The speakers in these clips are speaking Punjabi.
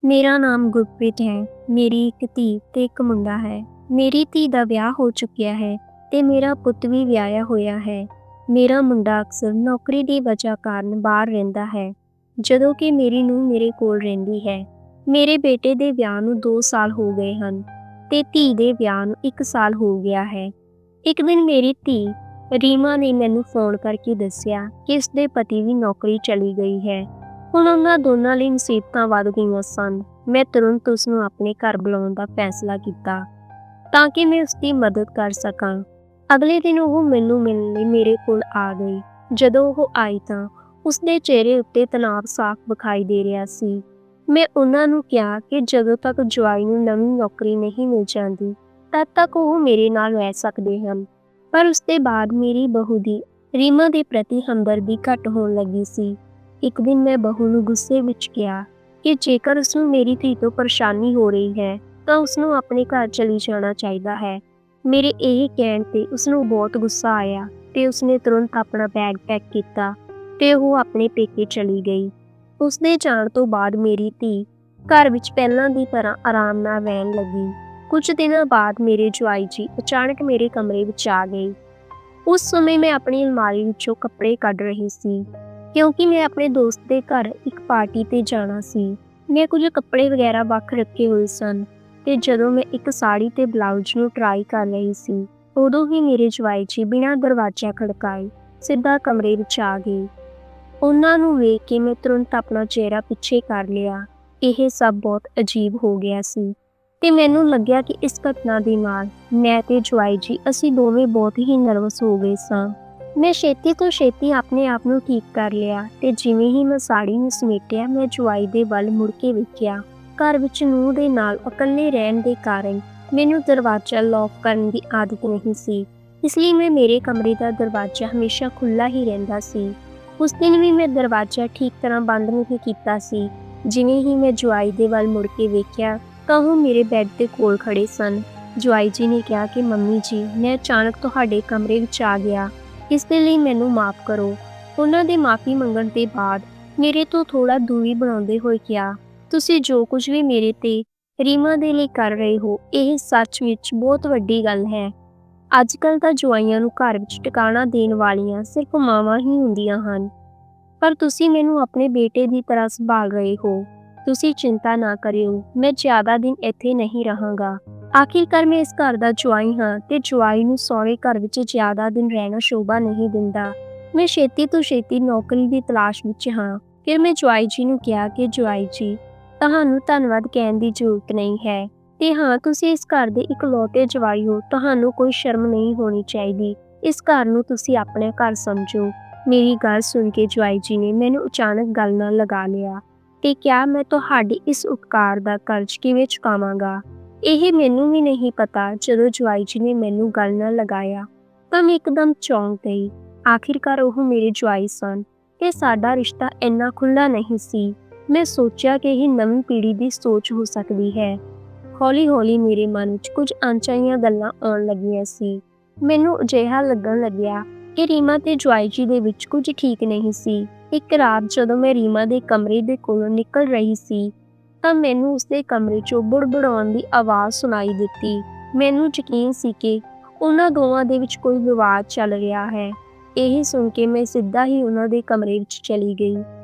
ਮੇਰਾ ਨਾਮ ਗੁਰਪ੍ਰੀਤ ਹੈ। ਮੇਰੀ ਇੱਕ ਧੀ ਤੇ ਇੱਕ ਮੁੰਡਾ ਹੈ। ਮੇਰੀ ਧੀ ਦਾ ਵਿਆਹ ਹੋ ਚੁੱਕਿਆ ਹੈ ਤੇ ਮੇਰਾ ਪੁੱਤ ਵੀ ਵਿਆਹਿਆ ਹੋਇਆ ਹੈ। ਮੇਰਾ ਮੁੰਡਾ ਅਕਸਰ ਨੌਕਰੀ ਦੀ ਵਜ੍ਹਾ ਕਾਰਨ ਬਾਹਰ ਰਹਿੰਦਾ ਹੈ, ਜਦੋਂ ਕਿ ਮੇਰੀ ਨੂੰਹ ਮੇਰੇ ਕੋਲ ਰਹਿੰਦੀ ਹੈ। ਮੇਰੇ ਬੇਟੇ ਦੇ ਵਿਆਹ ਨੂੰ 2 ਸਾਲ ਹੋ ਗਏ ਹਨ ਤੇ ਧੀ ਦੇ ਵਿਆਹ ਨੂੰ 1 ਸਾਲ ਹੋ ਗਿਆ ਹੈ। ਇੱਕ ਦਿਨ ਮੇਰੀ ਧੀ ਰੀਮਾ ਨੇ ਮੈਨੂੰ ਫੋਨ ਕਰਕੇ ਦੱਸਿਆ ਕਿ ਉਸਦੇ ਪਤੀ ਦੀ ਨੌਕਰੀ ਚਲੀ ਗਈ ਹੈ। ਹੁਣ ਉਹਨਾਂ ਦੋਨਾਂ ਲਈ ਮੁਸੀਬਤਾਂ ਵੱਧ ਗਈਆਂ ਸਨ। ਮੈਂ ਤੁਰੰਤ ਉਸਨੂੰ ਆਪਣੇ ਘਰ ਬੁਲਾਉਣ ਦਾ ਫੈਸਲਾ ਕੀਤਾ ਤਾਂ ਕਿ ਮੈਂ ਉਸਦੀ ਮਦਦ ਕਰ ਸਕਾਂ। ਅਗਲੇ ਦਿਨ ਉਹ ਮੈਨੂੰ ਮਿਲਣ ਲਈ ਮੇਰੇ ਕੋਲ ਆ ਗਈ। ਜਦੋਂ ਉਹ ਆਈ ਤਾਂ ਉਸਦੇ ਚਿਹਰੇ ਉੱਤੇ ਤਣਾਅ ਸਾਫ਼ ਵਿਖਾਈ ਦੇ ਰਿਹਾ ਸੀ। ਮੈਂ ਉਹਨਾਂ ਨੂੰ ਕਿਹਾ ਕਿ ਜਦੋਂ ਤੱਕ ਜਵਾਈ ਨੂੰ ਨਵੀਂ ਨੌਕਰੀ ਨਹੀਂ ਮਿਲ ਜਾਂਦੀ, ਤਦ ਤੱਕ ਉਹ ਮੇਰੇ ਨਾਲ ਰਹਿ ਸਕਦੇ ਹਨ। ਪਰ ਉਸਦੇ ਬਾਅਦ ਮੇਰੀ ਬਹੂ ਦੀ ਰੀਮਾ ਦੇ ਪ੍ਰਤੀ ਹਮਦਰਦੀ ਘੱਟ ਹੋਣ ਲੱਗੀ ਸੀ। ਇੱਕ ਦਿਨ ਮੈਂ ਬਹੂ ਨੂੰ ਗੁੱਸੇ ਵਿੱਚ ਕਿਹਾ ਕਿ ਜੇਕਰ ਉਸਨੂੰ ਮੇਰੀ ਧੀ ਤੋਂ ਪਰੇਸ਼ਾਨੀ ਹੋ ਰਹੀ ਹੈ ਤਾਂ ਉਸਨੂੰ ਆਪਣੇ ਘਰ ਚਲੀ ਜਾਣਾ ਚਾਹੀਦਾ ਹੈ। ਮੇਰੇ ਇਹ ਕਹਿਣ ਤੇ ਉਸਨੂੰ ਬਹੁਤ ਗੁੱਸਾ ਆਇਆ ਤੇ ਉਸਨੇ ਤੁਰੰਤ ਆਪਣਾ ਬੈਗ ਪੈਕ ਕੀਤਾ ਤੇ ਉਹ ਆਪਣੇ ਪੇਕੇ ਚਲੀ ਗਈ। ਉਸਦੇ ਜਾਣ ਤੋਂ ਬਾਅਦ ਮੇਰੀ ਧੀ ਘਰ ਵਿੱਚ ਪਹਿਲਾਂ ਦੀ ਤਰ੍ਹਾਂ ਆਰਾਮ ਨਾਲ ਰਹਿਣ ਲੱਗੀ। ਕੁਝ ਦਿਨਾਂ ਬਾਅਦ ਮੇਰੇ ਜਵਾਈ ਜੀ ਅਚਾਨਕ ਮੇਰੇ ਕਮਰੇ ਵਿੱਚ ਆ ਗਏ। ਉਸ ਸਮੇਂ ਮੈਂ ਆਪਣੀ ਅਲਮਾਰੀ ਵਿੱਚੋਂ ਕੱਪੜੇ ਕੱਢ ਰਹੀ ਸੀ, ਕਿਉਂਕਿ ਮੈਂ ਆਪਣੇ ਦੋਸਤ ਦੇ ਘਰ ਇੱਕ ਪਾਰਟੀ 'ਤੇ ਜਾਣਾ ਸੀ। ਮੈਂ ਕੁਝ ਕੱਪੜੇ ਵਗੈਰਾ ਵੱਖ ਰੱਖੇ ਹੋਏ ਸਨ ਤੇ ਜਦੋਂ ਮੈਂ ਇੱਕ ਸਾੜੀ ਤੇ ਬਲਾਊਜ਼ ਨੂੰ ਟਰਾਈ ਕਰ ਰਹੀ ਸੀ, ਉਦੋਂ ਹੀ ਮੇਰੇ ਜਵਾਈ ਜੀ ਬਿਨਾਂ ਦਰਵਾਜ਼ਾ ਖੜਕਾਏ ਸਿੱਧਾ ਕਮਰੇ ਵਿੱਚ ਆ ਗਏ। ਉਹਨਾਂ ਨੂੰ ਵੇਖ ਕੇ ਮੈਂ ਤੁਰੰਤ ਆਪਣਾ ਚਿਹਰਾ ਪਿੱਛੇ ਕਰ ਲਿਆ। ਇਹ ਸਭ ਬਹੁਤ ਅਜੀਬ ਹੋ ਗਿਆ ਸੀ ਤੇ ਮੈਨੂੰ ਲੱਗਿਆ ਕਿ ਇਸ ਘਟਨਾ ਦੇ ਨਾਲ ਮੈਂ ਤੇ ਜਵਾਈ ਜੀ ਅਸੀਂ ਦੋਵੇਂ ਬਹੁਤ ਹੀ ਨਰਵਸ ਹੋ ਗਏ ਸਾਂ। ਮੈਂ ਛੇਤੀ ਤੋਂ ਛੇਤੀ ਆਪਣੇ ਆਪ ਨੂੰ ਠੀਕ ਕਰ ਲਿਆ ਤੇ ਜਿਵੇਂ ਹੀ ਮੈਂ ਸਾੜੀ ਨੂੰ ਸਮੇਟਿਆ, ਮੈਂ ਜਵਾਈ ਦੇ ਵੱਲ ਮੁੜ ਕੇ ਵੇਖਿਆ। ਘਰ ਵਿੱਚ ਨੂੰਹ ਦੇ ਨਾਲ ਇਕੱਲੇ ਰਹਿਣ ਦੇ ਕਾਰਨ ਮੈਨੂੰ ਦਰਵਾਜ਼ਾ ਲੌਕ ਕਰਨ ਦੀ ਆਦਤ ਨਹੀਂ ਸੀ, ਇਸ ਲਈ ਮੇਰੇ ਕਮਰੇ ਦਾ ਦਰਵਾਜ਼ਾ ਹਮੇਸ਼ਾ ਖੁੱਲ੍ਹਾ ਹੀ ਰਹਿੰਦਾ ਸੀ। ਉਸ ਦਿਨ ਵੀ ਮੈਂ ਦਰਵਾਜ਼ਾ ਠੀਕ ਤਰ੍ਹਾਂ ਬੰਦ ਨਹੀਂ ਕੀਤਾ ਸੀ। ਜਿਵੇਂ ਹੀ ਮੈਂ ਜਵਾਈ ਦੇ ਵੱਲ ਮੁੜ ਕੇ ਵੇਖਿਆ ਤਾਂ ਉਹ ਮੇਰੇ ਬੈੱਡ ਦੇ ਕੋਲ ਖੜੇ ਸਨ। ਜਵਾਈ ਜੀ ਨੇ ਕਿਹਾ ਕਿ ਮੰਮੀ ਜੀ, ਮੈਂ ਅਚਾਨਕ ਤੁਹਾਡੇ ਕਮਰੇ ਵਿੱਚ ਆ ਗਿਆ, ਇਸ ਦੇ ਲਈ ਮੈਨੂੰ ਮਾਫ਼ ਕਰੋ। ਉਹਨਾਂ ਦੇ ਮਾਫ਼ੀ ਮੰਗਣ ਦੇ ਬਾਅਦ ਮੇਰੇ ਤੋਂ ਥੋੜ੍ਹਾ ਦੂਰੀ ਬਣਾਉਂਦੇ ਹੋਏ ਕਿਹਾ, ਤੁਸੀਂ ਜੋ ਕੁਝ ਵੀ ਮੇਰੇ ਤੇ ਰੀਮਾ ਦੇ ਲਈ ਕਰ ਰਹੇ ਹੋ, ਇਹ ਸੱਚ ਵਿੱਚ ਬਹੁਤ ਵੱਡੀ ਗੱਲ ਹੈ। ਅੱਜ ਕੱਲ੍ਹ ਤਾਂ ਜਵਾਈਆਂ ਨੂੰ ਘਰ ਵਿੱਚ ਟਿਕਾਣਾ ਦੇਣ ਵਾਲੀਆਂ ਸਿਰਫ ਮਾਵਾਂ ਹੀ ਹੁੰਦੀਆਂ ਹਨ, ਪਰ ਤੁਸੀਂ ਮੈਨੂੰ ਆਪਣੇ ਬੇਟੇ ਦੀ ਤਰ੍ਹਾਂ ਸੰਭਾਲ ਰਹੇ ਹੋ। ਤੁਸੀਂ ਚਿੰਤਾ ਨਾ ਕਰਿਓ, ਮੈਂ ਜ਼ਿਆਦਾ ਦਿਨ ਇੱਥੇ ਨਹੀਂ ਰਹਾਂਗਾ। ਆਖਿਰਕਾਰ ਮੈਂ ਇਸ ਘਰ ਦਾ ਜਵਾਈ ਹਾਂ ਤੇ ਜਵਾਈ ਨੂੰ ਸਹੁਰੇ ਘਰ ਵਿੱਚ ਜ਼ਿਆਦਾ ਦਿਨ ਰਹਿਣਾ ਸ਼ੋਭਾ ਨਹੀਂ ਦਿੰਦਾ। ਮੈਂ ਛੇਤੀ ਤੋਂ ਛੇਤੀ ਨੌਕਰੀ ਦੀ ਤਲਾਸ਼ ਵਿੱਚ ਹਾਂ। ਫਿਰ ਮੈਂ ਜਵਾਈ ਜੀ ਨੂੰ ਕਿਹਾ ਕਿ ਜਵਾਈ ਜੀ, ਤੁਹਾਨੂੰ ਧੰਨਵਾਦ ਕਹਿਣ ਦੀ ਜ਼ਰੂਰਤ ਨਹੀਂ ਹੈ ਤੇ ਹਾਂ, ਤੁਸੀਂ ਇਸ ਘਰ ਦੇ ਇਕਲੌਤੇ ਜਵਾਈ ਹੋ, ਤੁਹਾਨੂੰ ਕੋਈ ਸ਼ਰਮ ਨਹੀਂ ਹੋਣੀ ਚਾਹੀਦੀ। ਇਸ ਘਰ ਨੂੰ ਤੁਸੀਂ ਆਪਣਾ ਘਰ ਸਮਝੋ। ਮੇਰੀ ਗੱਲ ਸੁਣ ਕੇ ਜਵਾਈ ਜੀ ਨੇ ਮੈਨੂੰ ਅਚਾਨਕ ਗੱਲ ਨਾਲ ਲਗਾ ਲਿਆ ਤੇ ਕਿਹਾ, ਮੈਂ ਤੁਹਾਡੇ ਇਸ ਉਪਕਾਰ ਦਾ ਕਰਜ਼ ਕਿਵੇਂ ਚੁਕਾਵਾਂਗਾ। ਇਹ ਮੈਨੂੰ ਵੀ ਨਹੀਂ ਪਤਾ। ਜਦੋਂ ਜਵਾਈ ਜੀ ਨੇ ਮੈਨੂੰ ਗੱਲ ਨਾਲ ਲਗਾਇਆ ਤਾਂ ਮੈਂ ਇੱਕਦਮ ਚੌਂਕ ਗਈ। ਆਖਿਰਕਾਰ ਉਹ ਮੇਰੇ ਜਵਾਈ ਸਨ ਤੇ ਸਾਡਾ ਰਿਸ਼ਤਾ ਇੰਨਾ ਖੁੱਲ੍ਹਾ ਨਹੀਂ ਸੀ। ਮੈਂ ਸੋਚਿਆ ਕਿ ਇਹ ਨਵੀਂ ਪੀੜ੍ਹੀ ਦੀ ਸੋਚ ਹੋ ਸਕਦੀ ਹੈ। ਹੌਲੀ-ਹੌਲੀ ਮੇਰੇ ਮਨ ਵਿੱਚ ਕੁਝ ਅਣਚਾਹੀਆਂ ਗੱਲਾਂ ਆਉਣ ਲੱਗੀਆਂ ਸੀ। ਮੈਨੂੰ ਅਜਿਹਾ ਲੱਗਣ ਲੱਗਿਆ ਕਿ ਰੀਮਾ ਤੇ ਜਵਾਈ ਜੀ ਦੇ ਵਿੱਚ ਕੁਝ ਠੀਕ ਨਹੀਂ ਸੀ। ਇੱਕ ਰਾਤ ਜਦੋਂ ਮੈਂ ਰੀਮਾ ਦੇ ਕਮਰੇ ਦੇ ਕੋਲੋਂ ਨਿਕਲ ਰਹੀ ਸੀ ਤਾਂ ਮੈਨੂੰ ਉਸਦੇ ਕਮਰੇ 'ਚੋਂ ਬੁੜਬੁੜਾਉਣ ਦੀ ਆਵਾਜ਼ ਸੁਣਾਈ ਦਿੱਤੀ। ਮੈਨੂੰ ਯਕੀਨ ਸੀ ਕਿ ਉਹਨਾਂ ਦੋਵਾਂ ਦੇ ਵਿੱਚ ਕੋਈ ਵਿਵਾਦ ਚੱਲ ਰਿਹਾ ਹੈ। ਇਹ ਸੁਣ ਕੇ ਮੈਂ ਸਿੱਧਾ ਹੀ ਉਹਨਾਂ ਦੇ ਕਮਰੇ ਵਿੱਚ ਚਲੀ ਗਈ।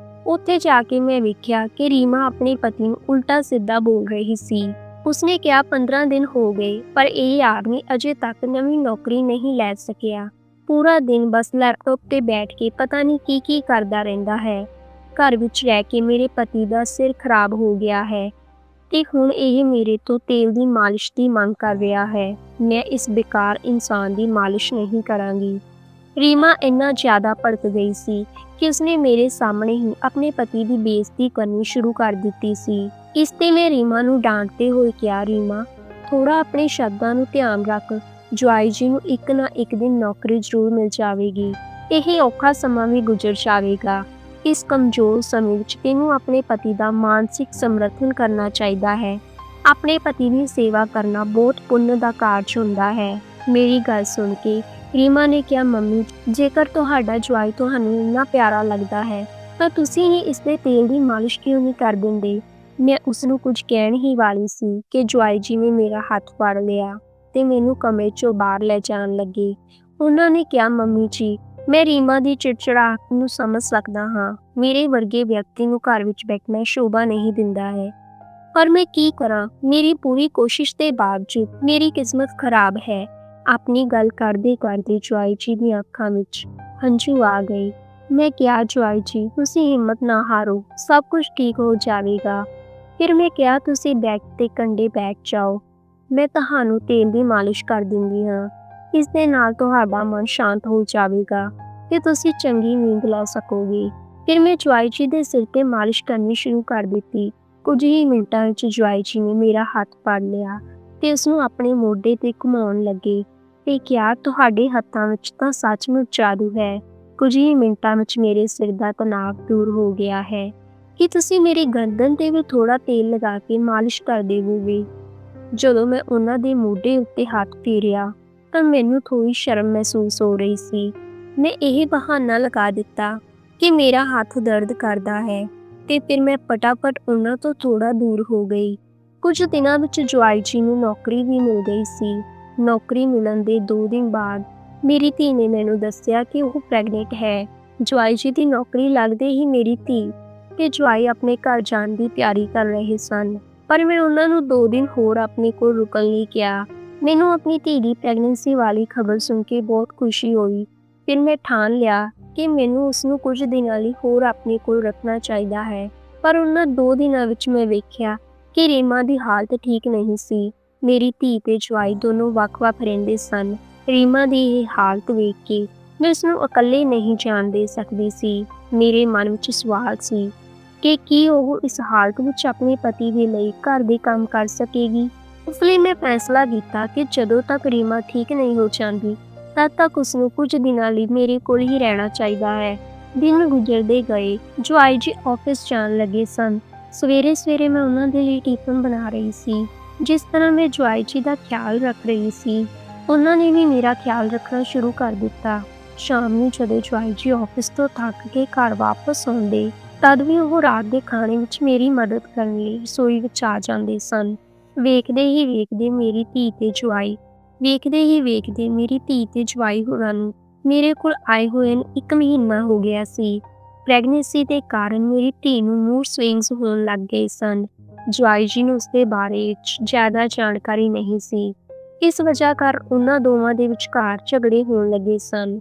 ਉੱਥੇ ਜਾ ਕੇ ਮੈਂ ਵੇਖਿਆ ਕਿ ਰੀਮਾ ਆਪਣੇ ਪਤੀ ਨੂੰ ਉਲਟਾ ਸਿੱਧਾ ਬੋਲ ਰਹੀ ਸੀ। ਉਸਨੇ ਕਿਹਾ 15 ਦਿਨ ਹੋ ਗਏ ਪਰ ਇਹ ਆਦਮੀ ਅਜੇ ਤੱਕ ਨਵੀਂ ਨੌਕਰੀ ਨਹੀਂ ਲੈ ਸਕਿਆ। ਪੂਰਾ ਦਿਨ ਬਸ ਲੈਪਟਾਪ 'ਤੇ ਬੈਠ ਕੇ ਪਤਾ ਨਹੀਂ ਕੀ ਕਰਦਾ ਰਹਿੰਦਾ ਹੈ। ਘਰ ਵਿੱਚ ਰਹਿ ਕੇ ਮੇਰੇ ਪਤੀ ਦਾ ਸਿਰ ਖਰਾਬ ਹੋ ਗਿਆ ਹੈ ਤੇ ਹੁਣ ਇਹ ਮੇਰੇ ਤੋਂ ਤੇਲ ਦੀ ਮਾਲਿਸ਼ ਦੀ ਮੰਗ ਕਰ ਰਿਹਾ ਹੈ। ਮੈਂ ਇਸ ਬੇਕਾਰ ਇਨਸਾਨ ਦੀ ਮਾਲਿਸ਼ ਨਹੀਂ ਕਰਾਂਗੀ। ਰੀਮਾ ਇੰਨਾ ਜ਼ਿਆਦਾ ਭੜਕ ਗਈ ਸੀ ਕਿ ਉਸਨੇ ਮੇਰੇ ਸਾਹਮਣੇ ਹੀ ਆਪਣੇ ਪਤੀ ਦੀ ਬੇਇੱਜ਼ਤੀ ਕਰਨੀ ਸ਼ੁਰੂ ਕਰ ਦਿੱਤੀ ਸੀ। ਇਸ ਤੇ ਮੈਂ ਰੀਮਾ ਨੂੰ ਡਾਂਟਦੇ ਹੋਏ ਕਿਹਾ, ਰੀਮਾ, ਥੋੜ੍ਹਾ ਆਪਣੇ ਸ਼ਬਦਾਂ ਨੂੰ ਧਿਆਨ ਰੱਖ। ਜਵਾਈ ਜੀ ਨੂੰ ਇੱਕ ਨਾ ਇੱਕ ਦਿਨ ਨੌਕਰੀ ਜ਼ਰੂਰ ਮਿਲ ਜਾਵੇਗੀ। ਇਹ ਔਖਾ ਸਮਾਂ ਵੀ ਗੁਜ਼ਰ ਜਾਵੇਗਾ। ਇਸ ਕਮਜ਼ੋਰ ਸਮੇਂ ਵਿੱਚ ਤੈਨੂੰ ਆਪਣੇ ਪਤੀ ਦਾ ਮਾਨਸਿਕ ਸਮਰਥਨ ਕਰਨਾ ਚਾਹੀਦਾ ਹੈ। ਆਪਣੇ ਪਤੀ ਦੀ ਸੇਵਾ ਕਰਨਾ ਬਹੁਤ ਪੁੰਨ ਦਾ ਕਾਰਜ ਹੁੰਦਾ ਹੈ। ਮੇਰੀ ਗੱਲ ਸੁਣ ਕੇ ਰੀਮਾ ਨੇ ਕਿਹਾ, ਮੰਮੀ, ਜੇਕਰ ਤੁਹਾਡਾ ਜਵਾਈ ਤੁਹਾਨੂੰ ਇੰਨਾ ਪਿਆਰਾ ਲੱਗਦਾ ਹੈ ਤਾਂ ਤੁਸੀਂ ਹੀ ਇਸਦੇ ਤੇਲ ਦੀ ਮਾਲਿਸ਼ ਕਿਉਂ ਨਹੀਂ ਕਰ ਦਿੰਦੇ। ਮੈਂ ਉਸ ਨੂੰ ਕੁਝ ਕਹਿਣ ਹੀ ਵਾਲੀ ਸੀ ਕਿ ਜੁਆਈ ਜੀ ਨੇ ਮੇਰਾ ਹੱਥ ਫੜ ਲਿਆ ਤੇ ਮੈਨੂੰ ਕਮਰੇ 'ਚੋਂ ਬਾਹਰ ਲੈ ਜਾਣ ਲੱਗੇ। ਉਹਨਾਂ ਨੇ ਕਿਹਾ, ਮੰਮੀ ਜੀ, ਮੈਂ ਰੀਮਾ ਦੀ ਚਿੜਚਿੜਾਹਟ ਨੂੰ ਸਮਝ ਸਕਦਾ ਹਾਂ। ਮੇਰੇ ਵਰਗੇ ਵਿਅਕਤੀ ਨੂੰ ਘਰ ਵਿੱਚ ਬੈਠਣਾ ਸ਼ੋਭਾ ਨਹੀਂ ਦਿੰਦਾ ਹੈ, ਪਰ ਮੈਂ ਕੀ ਕਰਾਂ? ਮੇਰੀ ਪੂਰੀ ਕੋਸ਼ਿਸ਼ ਦੇ ਬਾਵਜੂਦ ਮੇਰੀ ਕਿਸਮਤ ਖਰਾਬ ਹੈ। ਆਪਣੀ ਗੱਲ ਕਰਦੇ ਕਰਦੇ ਜੁਆਈ ਜੀ ਦੀਆਂ ਅੱਖਾਂ ਵਿੱਚ ਹੰਝੂ ਆ ਗਏ। ਮੈਂ ਕਿਹਾ, ਜੁਆਈ ਜੀ, ਤੁਸੀਂ ਹਿੰਮਤ ਨਾ ਹਾਰੋ, ਸਭ ਕੁਝ ਠੀਕ ਹੋ ਜਾਵੇਗਾ। ਫਿਰ ਮੈਂ ਕਿਹਾ, ਤੁਸੀਂ ਬੈਗ ਤੇ ਕੰਢੇ ਬੈਠ ਜਾਓ, ਮੈਂ ਤੁਹਾਨੂੰ ਤੇਲ ਦੀ ਮਾਲਿਸ਼ ਕਰ ਦਿੰਦੀ ਹਾਂ। ਇਸ ਦੇ ਨਾਲ ਤੁਹਾਡਾ ਮਨ ਸ਼ਾਂਤ ਹੋ ਜਾਵੇਗਾ ਤੇ ਤੁਸੀਂ ਚੰਗੀ ਨੀਂਦ ਲੈ ਸਕੋਗੇ। ਫਿਰ ਮੈਂ ਜੁਆਈ ਜੀ ਦੇ ਸਿਰ ਤੇ ਮਾਲਿਸ਼ ਕਰਨੀ ਸ਼ੁਰੂ ਕਰ ਦਿੱਤੀ। ਕੁਝ ਹੀ ਮਿੰਟਾਂ ਵਿੱਚ ਜੁਆਈ ਜੀ ਨੇ ਮੇਰਾ ਹੱਥ ਫੜ ਲਿਆ ਤੇ ਉਸਨੂੰ ਆਪਣੇ ਮੋਢੇ ਤੇ ਘੁਮਾਉਣ ਲੱਗੇ ਤੇ ਕਿਹਾ, ਤੁਹਾਡੇ ਹੱਥਾਂ ਵਿੱਚ ਤਾਂ ਸੱਚਮੁੱਚ ਜਾਦੂ ਹੈ। ਕੁਝ ਹੀ ਮਿੰਟਾਂ ਵਿੱਚ ਮੇਰੇ ਸਿਰ ਦਾ ਤਣਾਅ ਦੂਰ ਹੋ ਗਿਆ ਹੈ। ਕੀ ਤੁਸੀਂ ਮੇਰੀ ਗਰਦਨ ਤੇ ਵੀ ਥੋੜਾ ਤੇਲ ਲਗਾ ਕੇ ਮਾਲਿਸ਼ ਕਰ ਦੇਵੋਗੇ? ਜਦੋਂ ਮੈਂ ਉਹਨਾਂ ਦੇ ਮੋਢੇ ਉੱਤੇ ਹੱਥ ਫੇਰਿਆ ਤਾਂ ਮੈਨੂੰ ਥੋੜੀ ਸ਼ਰਮ ਮਹਿਸੂਸ ਹੋ ਰਹੀ ਸੀ। ਮੈਂ ਇਹ ਬਹਾਨਾ ਲਗਾ ਦਿੱਤਾ ਕਿ ਮੇਰਾ ਹੱਥ ਦਰਦ ਕਰਦਾ ਹੈ ਤੇ ਫਿਰ ਮੈਂ ਫਟਾਫਟ ਉਹਨਾਂ ਤੋਂ ਥੋੜਾ ਦੂਰ ਹੋ ਗਈ। ਕੁਝ ਦਿਨਾਂ ਵਿੱਚ ਜੁਆਈ ਜੀ ਨੂੰ ਨੌਕਰੀ ਵੀ ਮਿਲ ਗਈ ਸੀ। ਨੌਕਰੀ ਮਿਲਣ ਦੇ 2 ਦਿਨ ਬਾਅਦ ਮੇਰੀ ਧੀ ਨੇ ਮੈਨੂੰ ਦੱਸਿਆ ਕਿ ਉਹ ਪ੍ਰੈਗਨੈਂਟ ਹੈ। ਜੁਆਈ ਜੀ ਦੀ ਨੌਕਰੀ ਲੱਗਦੇ ਹੀ ਮੇਰੀ ਧੀ ਤੇ ਜੁਆਈ ਆਪਣੇ ਘਰ ਜਾਣ ਦੀ ਤਿਆਰੀ ਕਰ ਰਹੇ ਸਨ, ਪਰ ਮੈਂ ਉਹਨਾਂ ਨੂੰ 2 ਦਿਨ ਹੋਰ ਆਪਣੇ ਕੋਲ ਰੁਕਣ ਲਈ ਕਿਹਾ। ਮੈਨੂੰ ਆਪਣੀ ਧੀ ਦੀ ਪ੍ਰੈਗਨੈਂਸੀ ਵਾਲੀ ਖਬਰ ਸੁਣ ਕੇ ਬਹੁਤ ਖੁਸ਼ੀ ਹੋਈ। ਫਿਰ ਮੈਂ ਠਾਣ ਲਿਆ ਕਿ ਮੈਨੂੰ ਉਸਨੂੰ ਕੁਝ ਦਿਨਾਂ ਲਈ ਹੋਰ ਆਪਣੇ ਕੋਲ ਰੱਖਣਾ ਚਾਹੀਦਾ ਹੈ। ਪਰ ਉਹਨਾਂ 2 ਦਿਨਾਂ ਵਿੱਚ ਮੈਂ ਵੇਖਿਆ ਕਿ ਰੀਮਾ ਦੀ ਹਾਲਤ ਠੀਕ ਨਹੀਂ ਸੀ। ਮੇਰੀ ਧੀ ਤੇ ਜੁਆਈ ਦੋਨੋਂ ਵੱਖ-ਵੱਖ ਰਹਿੰਦੇ ਸਨ। ਰੀਮਾ ਦੀ ਇਹ ਹਾਲਤ ਵੇਖ ਕੇ ਮੈਂ ਉਸਨੂੰ ਇਕੱਲੇ ਨਹੀਂ ਜਾਣ ਦੇ ਸਕਦੀ ਸੀ। ਮੇਰੇ ਮਨ ਵਿੱਚ ਸਵਾਲ ਸੀ ਕਿ ਕੀ ਉਹ ਇਸ ਹਾਲਤ ਵਿੱਚ ਆਪਣੇ ਪਤੀ ਦੇ ਲਈ ਘਰ ਦੇ ਕੰਮ ਕਰ ਸਕੇਗੀ। ਇਸ ਲਈ ਮੈਂ ਫੈਸਲਾ ਕੀਤਾ ਕਿ ਜਦੋਂ ਤੱਕ ਰੀਮਾ ਠੀਕ ਨਹੀਂ ਹੋ ਜਾਂਦੀ ਤਦ ਤੱਕ ਉਸਨੂੰ ਕੁਝ ਦਿਨਾਂ ਲਈ ਮੇਰੇ ਕੋਲ ਹੀ ਰਹਿਣਾ ਚਾਹੀਦਾ ਹੈ। ਦਿਨ ਗੁਜ਼ਰਦੇ ਗਏ। ਜੁਆਈ ਜੀ ਆਫਿਸ ਜਾਣ ਲੱਗੇ ਸਨ। ਸਵੇਰੇ ਸਵੇਰੇ ਮੈਂ ਉਹਨਾਂ ਦੇ ਲਈ ਟਿਫਨ ਬਣਾ ਰਹੀ ਸੀ। ਜਿਸ ਤਰ੍ਹਾਂ ਮੈਂ ਜੁਆਈ ਜੀ ਦਾ ਖਿਆਲ ਰੱਖ ਰਹੀ ਸੀ, ਉਹਨਾਂ ਨੇ ਵੀ ਮੇਰਾ ਖਿਆਲ ਰੱਖਣਾ ਸ਼ੁਰੂ ਕਰ ਦਿੱਤਾ। ਸ਼ਾਮ ਨੂੰ ਜਦੋਂ ਜੁਆਈ ਜੀ ਆਫਿਸ ਤੋਂ ਥੱਕ ਕੇ ਘਰ ਵਾਪਸ ਆਉਂਦੇ ਤਦ ਵੀ ਉਹ ਰਾਤ ਦੇ ਖਾਣੇ ਵਿੱਚ ਮੇਰੀ ਮਦਦ ਕਰਨ ਲਈ ਰਸੋਈ ਵਿੱਚ ਆ ਜਾਂਦੇ ਸਨ। ਵੇਖਦੇ ਹੀ ਵੇਖਦੇ ਮੇਰੀ ਧੀ ਤੇ ਜੁਆਈ ਹੋਰਾਂ ਨੂੰ ਮੇਰੇ ਕੋਲ ਆਏ ਹੋਏ ਨੂੰ 1 ਮਹੀਨਾ ਹੋ ਗਿਆ ਸੀ। ਪ੍ਰੈਗਨੈਂਸੀ ਦੇ ਕਾਰਨ ਮੇਰੀ ਧੀ ਨੂੰ ਮੂਡ ਸਵਿੰਗਸ ਹੋਣ ਲੱਗ ਗਏ ਸਨ। ਜੁਆਈ ਜੀ ਨੂੰ ਉਸਦੇ ਬਾਰੇ ਵਿੱਚ ਜ਼ਿਆਦਾ ਜਾਣਕਾਰੀ ਨਹੀਂ ਸੀ। ਇਸ ਵਜ੍ਹਾ ਕਾਰਨ ਉਹਨਾਂ ਦੋਵਾਂ ਦੇ ਵਿਚਕਾਰ ਝਗੜੇ ਹੋਣ ਲੱਗੇ ਸਨ।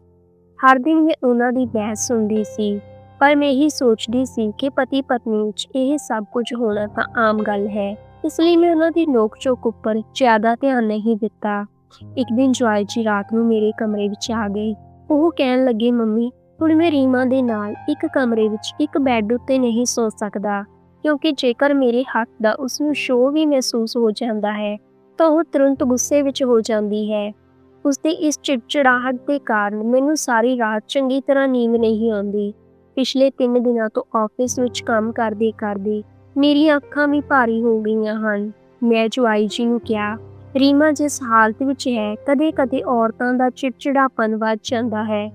ਹਰ ਦਿਨ ਮੈਂ ਉਹਨਾਂ ਦੀ ਬਹਿਸ ਸੁਣਦੀ ਸੀ, ਪਰ ਮੈਂ ਇਹੀ ਸੋਚਦੀ ਸੀ ਕਿ ਪਤੀ ਪਤਨੀ ਵਿੱਚ ਇਹ ਸਭ ਕੁਝ ਹੋਣਾ ਤਾਂ ਆਮ ਗੱਲ ਹੈ। ਇਸ ਲਈ ਮੈਂ ਉਹਨਾਂ ਦੀ ਨੋਕ ਝੋਕ ਉੱਪਰ ਜ਼ਿਆਦਾ ਧਿਆਨ ਨਹੀਂ ਦਿੱਤਾ। ਇੱਕ ਦਿਨ ਜੁਆਈ ਜੀ ਰਾਤ ਨੂੰ ਮੇਰੇ ਕਮਰੇ ਵਿੱਚ ਆ ਗਏ। ਉਹ ਕਹਿਣ ਲੱਗੇ, ਮੰਮੀ, ਹੁਣ ਮੈਂ ਰੀਮਾ ਦੇ ਨਾਲ ਇੱਕ ਕਮਰੇ ਵਿੱਚ ਇੱਕ ਬੈੱਡ ਉੱਤੇ ਨਹੀਂ ਸੌ ਸਕਦਾ, ਕਿਉਂਕਿ ਜੇਕਰ ਮੇਰੇ ਹੱਥ ਦਾ ਉਸਨੂੰ ਛੋਹ ਵੀ ਮਹਿਸੂਸ ਹੋ ਜਾਂਦਾ ਹੈ ਤਾਂ ਉਹ ਤੁਰੰਤ ਗੁੱਸੇ ਵਿੱਚ ਹੋ ਜਾਂਦੀ ਹੈ। ਉਸਦੇ ਇਸ ਚਿੜਚਿੜਾਹਟ ਦੇ ਕਾਰਨ ਮੈਨੂੰ ਸਾਰੀ ਰਾਤ ਚੰਗੀ ਤਰ੍ਹਾਂ ਨੀਂਦ ਨਹੀਂ ਆਉਂਦੀ। ਪਿਛਲੇ 3 ਦਿਨਾਂ ਤੋਂ ਆਫਿਸ ਵਿੱਚ ਕੰਮ ਕਰਦੇ ਕਰਦੇ ਮੇਰੀਆਂ ਅੱਖਾਂ ਵੀ ਭਾਰੀ ਹੋ ਗਈਆਂ ਹਨ। ਮੈਂ ਜੁਆਈ ਜੀ ਨੂੰ ਕਿਹਾ, ਰੀਮਾ ਜਿਸ ਹਾਲਤ ਵਿੱਚ ਹੈ, ਕਦੇ-ਕਦੇ ਔਰਤਾਂ ਦਾ ਚਿੜਚਿੜਾਪਨ ਵੱਧ ਜਾਂਦਾ ਹੈ।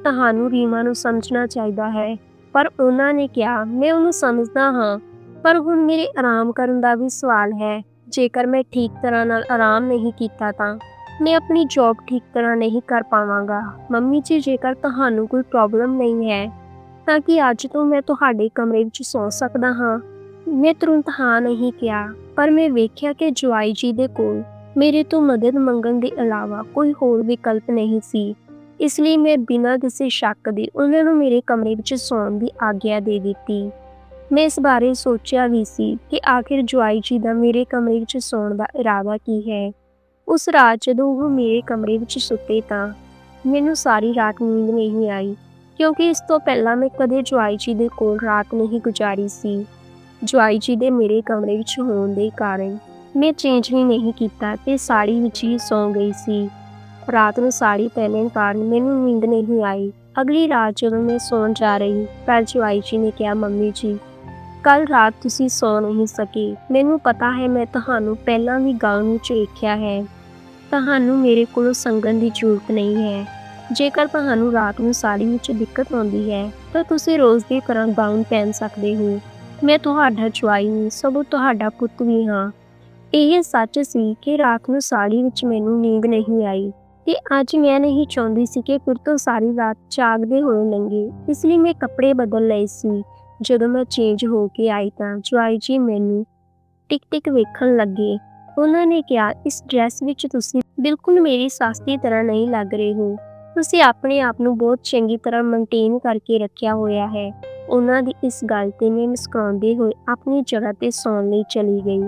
ਤੁਹਾਨੂੰ ਰੀਮਾ ਨੂੰ ਸਮਝਣਾ ਚਾਹੀਦਾ ਹੈ। ਪਰ ਉਹਨਾਂ ਨੇ ਕਿਹਾ, ਮੈਂ ਉਹਨੂੰ ਸਮਝਦਾ ਹਾਂ, ਪਰ ਹੁਣ ਮੇਰੇ ਆਰਾਮ ਕਰਨ ਦਾ ਵੀ ਸਵਾਲ ਹੈ। ਜੇਕਰ ਮੈਂ ਠੀਕ ਤਰ੍ਹਾਂ ਨਾਲ ਆਰਾਮ ਨਹੀਂ ਕੀਤਾ ਤਾਂ ਮੈਂ ਆਪਣੀ ਜੌਬ ਠੀਕ ਤਰ੍ਹਾਂ ਨਹੀਂ ਕਰ ਪਾਵਾਂਗਾ। ਮੰਮੀ ਜੀ, ਜੇਕਰ ਤੁਹਾਨੂੰ ਕੋਈ ਪ੍ਰੋਬਲਮ ਨਹੀਂ ਹੈ ਤਾਂ ਕੀ ਅੱਜ ਤੋਂ ਮੈਂ ਤੁਹਾਡੇ ਕਮਰੇ ਵਿੱਚ ਸੌ ਸਕਦਾ ਹਾਂ? ਮੈਂ ਤੁਰੰਤ ਹਾਂ ਨਹੀਂ ਕਿਹਾ, ਪਰ ਮੈਂ ਵੇਖਿਆ ਕਿ ਜੁਆਈ ਜੀ ਦੇ ਕੋਲ ਮੇਰੇ ਤੋਂ ਮਦਦ ਮੰਗਣ ਦੇ ਇਲਾਵਾ ਕੋਈ ਹੋਰ ਵਿਕਲਪ ਨਹੀਂ ਸੀ। ਇਸ ਲਈ ਮੈਂ ਬਿਨਾਂ ਕਿਸੇ ਸ਼ੱਕ ਦੇ ਉਹਨਾਂ ਨੂੰ ਮੇਰੇ ਕਮਰੇ ਵਿੱਚ ਸੌਣ ਦੀ ਆਗਿਆ ਦੇ ਦਿੱਤੀ। ਮੈਂ ਇਸ ਬਾਰੇ ਸੋਚਿਆ ਵੀ ਸੀ ਕਿ ਆਖਿਰ ਜੁਆਈ ਜੀ ਦਾ ਮੇਰੇ ਕਮਰੇ ਵਿੱਚ ਸੌਣ ਦਾ ਇਰਾਦਾ ਕੀ ਹੈ। ਉਸ ਰਾਤ ਜਦੋਂ ਉਹ ਮੇਰੇ ਕਮਰੇ ਵਿੱਚ ਸੁੱਤੇ ਤਾਂ ਮੈਨੂੰ ਸਾਰੀ ਰਾਤ ਨੀਂਦ ਨਹੀਂ ਆਈ, ਕਿਉਂਕਿ ਇਸ ਤੋਂ ਪਹਿਲਾਂ ਮੈਂ ਕਦੇ ਜੁਆਈ ਜੀ ਦੇ ਕੋਲ ਰਾਤ ਨਹੀਂ ਗੁਜ਼ਾਰੀ ਸੀ। ਜੁਆਈ ਜੀ ਦੇ ਮੇਰੇ ਕਮਰੇ ਵਿੱਚ ਹੋਣ ਦੇ ਕਾਰਨ ਮੈਂ ਚੇਂਜ ਵੀ ਨਹੀਂ ਕੀਤਾ ਤੇ ਸਾੜੀ ਵਿੱਚ ਹੀ ਸੌਂ ਗਈ ਸੀ। ਰਾਤ ਨੂੰ ਸਾੜੀ ਪਹਿਨਣ ਕਾਰਨ ਮੈਨੂੰ ਨੀਂਦ ਨਹੀਂ ਆਈ। ਅਗਲੀ ਰਾਤ ਜਦੋਂ ਮੈਂ ਸੌਣ ਜਾ ਰਹੀ ਤਾਂ ਜੁਆਈ ਜੀ ਨੇ ਕਿਹਾ, ਮੰਮੀ ਜੀ, ਕੱਲ ਰਾਤ ਤੁਸੀਂ ਸੌ ਨਹੀਂ ਸਕੇ। ਮੈਨੂੰ ਪਤਾ ਹੈ, ਮੈਂ ਤੁਹਾਨੂੰ ਪਹਿਲਾਂ ਵੀ ਗਾਊਨ ਵਿੱਚ ਵੇਖਿਆ ਹੈ। ਤੁਹਾਨੂੰ ਮੇਰੇ ਕੋਲੋਂ ਸੰਗਣ ਦੀ ਜ਼ਰੂਰਤ ਨਹੀਂ ਹੈ। ਜੇਕਰ ਤੁਹਾਨੂੰ ਰਾਤ ਨੂੰ ਸਾੜੀ ਵਿੱਚ ਦਿੱਕਤ ਆਉਂਦੀ ਹੈ ਤਾਂ ਤੁਸੀਂ ਰੋਜ਼ ਦੀ ਤਰ੍ਹਾਂ ਗਾਊਨ ਪਹਿਨ ਸਕਦੇ ਹੋ। ਮੈਂ ਤੁਹਾਡਾ ਜਵਾਈ ਨਹੀਂ, ਸਗੋਂ ਤੁਹਾਡਾ ਪੁੱਤ ਵੀ ਹਾਂ। ਇਹ ਸੱਚ ਸੀ ਕਿ ਰਾਤ ਨੂੰ ਸਾੜੀ ਵਿੱਚ ਮੈਨੂੰ ਨੀਂਦ ਨਹੀਂ ਆਈ ਤੇ ਅੱਜ ਮੈਂ ਨਹੀਂ ਚਾਹੁੰਦੀ ਸੀ ਕਿ ਫਿਰ ਤੋਂ ਸਾਰੀ ਰਾਤ ਜਾਗਦੇ ਹੋਏ ਲੰਘੇ। ਇਸ ਲਈ ਮੈਂ ਕੱਪੜੇ ਬਦਲ ਲਏ ਸੀ। ਜਦੋਂ ਮੈਂ ਚੇਂਜ ਹੋ ਕੇ ਆਈ ਤਾਂ ਜਵਾਈ ਜੀ ਮੈਨੂੰ ਟਿਕ-ਟਿਕ ਵੇਖਣ ਲੱਗੇ। ਉਹਨਾਂ ਨੇ ਕਿਹਾ, ਇਸ ਡਰੈਸ ਵਿੱਚ ਤੁਸੀਂ ਬਿਲਕੁਲ ਮੇਰੀ ਸੱਸ ਦੀ ਤਰ੍ਹਾਂ ਨਹੀਂ ਲੱਗ ਰਹੇ ਹੋ। ਤੁਸੀਂ ਆਪਣੇ ਆਪ ਨੂੰ ਬਹੁਤ ਚੰਗੀ ਤਰ੍ਹਾਂ ਮੇਨਟੇਨ ਕਰਕੇ ਰੱਖਿਆ ਹੋਇਆ ਹੈ। ਉਹਨਾਂ ਦੀ ਇਸ ਗੱਲ ਤੇ ਮੈਂ ਮੁਸਕਰਾਉਂਦੇ ਹੋਏ ਆਪਣੀ ਜਗ੍ਹਾ ਤੇ ਸੌਣ ਲਈ ਚਲੀ ਗਈ।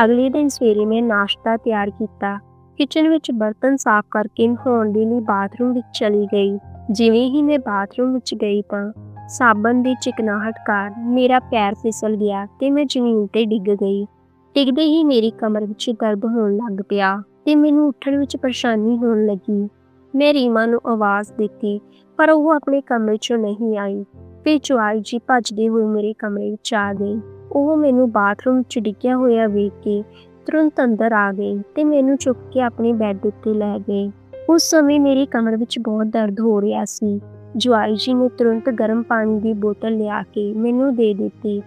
ਅਗਲੇ ਦਿਨ ਸਵੇਰੇ ਮੈਂ ਨਾਸ਼ਤਾ ਤਿਆਰ ਕੀਤਾ। ਕਿਚਨ ਵਿੱਚ ਬਰਤਨ ਸਾਫ਼ ਕਰਕੇ ਨਹਾਉਣ ਦੇ ਲਈ ਬਾਥਰੂਮ ਵਿੱਚ ਚਲੀ ਗਈ। ਜਿਵੇਂ ਹੀ ਮੈਂ ਬਾਥਰੂਮ ਵਿੱਚ ਗਈ ਤਾਂ ਸਾਬਣ ਦੀ ਚਿਕਨਾਹਟ ਕਾਰਨ ਮੇਰਾ ਪੈਰ ਫਿਸਲ ਗਿਆ ਤੇ ਮੈਂ ਜ਼ਮੀਨ ਤੇ ਡਿੱਗ ਗਈ। ਡਿੱਗਦੇ ਹੀ ਮੇਰੀ ਕਮਰ ਵਿੱਚ ਦਰਦ ਹੋਣ ਲੱਗ ਪਿਆ ਤੇ ਮੈਨੂੰ ਉੱਠਣ ਵਿੱਚ ਪਰੇਸ਼ਾਨੀ ਹੋਣ ਲੱਗੀ। ਮੈਂ ਰੀਮਾ ਨੂੰ ਆਵਾਜ਼ ਦਿੱਤੀ ਪਰ ਉਹ ਆਪਣੇ ਕਮਰੇ 'ਚੋਂ ਨਹੀਂ ਆਈ। ਫਿਰ ਜਵਾਈ ਜੀ ਭੱਜਦੇ ਹੋਏ ਮੇਰੇ ਕਮਰੇ ਵਿੱਚ ਆ ਗਏ। ਉਹ ਮੈਨੂੰ ਬਾਥਰੂਮ 'ਚ ਡਿੱਗਿਆ ਹੋਇਆ ਵੇਖ ਕੇ ਤੁਰੰਤ ਅੰਦਰ ਆ ਗਏ ਤੇ ਮੈਨੂੰ ਚੁੱਕ ਕੇ ਆਪਣੇ ਬੈੱਡ ਉੱਤੇ ਲੈ ਗਏ। ਉਸ ਸਮੇਂ ਮੇਰੀ ਕਮਰ ਵਿੱਚ ਬਹੁਤ ਦਰਦ ਹੋ ਰਿਹਾ ਸੀ। ਜਵਾਈ ਜੀ ਨੇ ਤੁਰੰਤ ਗਰਮ ਪਾਣੀ ਦੀ ਬੋਤਲ ਲਿਆ ਕੇ ਮੈਨੂੰ ਦੇ ਦਿੱਤੀ।